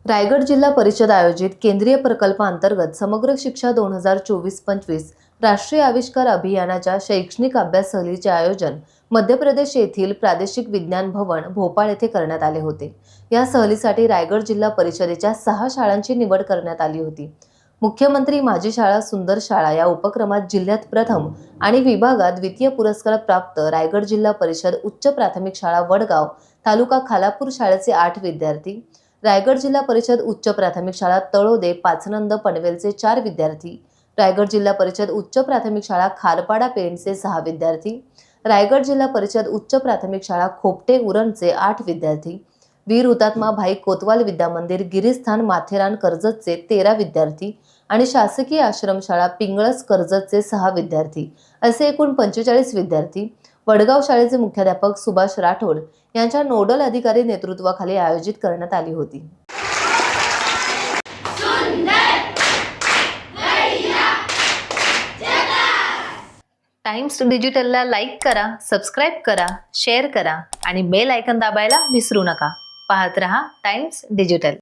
रायगड जिल्हा परिषद आयोजित केंद्रीय प्रकल्पांतर्गत समग्र शिक्षा 2024-25 राष्ट्रीय आविष्कार अभियानाच्या शैक्षणिक अभ्यास सहलीचे आयोजन मध्य प्रदेश येथील प्रादेशिक विज्ञान भवन भोपाळ येथे करण्यात आले होते। या सहलीसाठी रायगड जिल्हा परिषदेच्या 6 शाळांची निवड करण्यात आली होती। मुख्यमंत्री माझी शाळा सुंदर शाळा या उपक्रमात जिल्ह्यात प्रथम आणि विभागात द्वितीय पुरस्कार प्राप्त रायगड जिल्हा परिषद उच्च प्राथमिक शाळा वडगाव तालुका खालापूर शाळेचे 8 विद्यार्थी, रायगड जिल्हा परिषद उच्च प्राथमिक शाळा तळोदे पाचनंद पनवेलचे 4 विद्यार्थी, रायगड जिल्हा परिषद उच्च प्राथमिक शाळा खारपाडा पेणचे 6 विद्यार्थी, रायगड जिल्हा परिषद उच्च प्राथमिक शाळा खोपटे उरणचे 8 विद्यार्थी, वीर हुतात्मा भाई कोतवाल विद्यामंदिर गिरीस्थान माथेरान कर्जतचे 13 विद्यार्थी आणि शासकीय आश्रमशाळा पिंगळस कर्जतचे 6 विद्यार्थी असे एकूण 45 विद्यार्थी वडगाव शाळेचे मुख्याध्यापक सुभाष राठोड यांच्या नोडल अधिकारी नेतृत्वाखाली आयोजित करण्यात आली होती। टाइम्स डिजिटलला लाईक करा, सबस्क्राइब करा, शेअर करा आणि बेल आयकॉन दाबायला विसरू नका। पाहत रहा टाइम्स डिजिटल।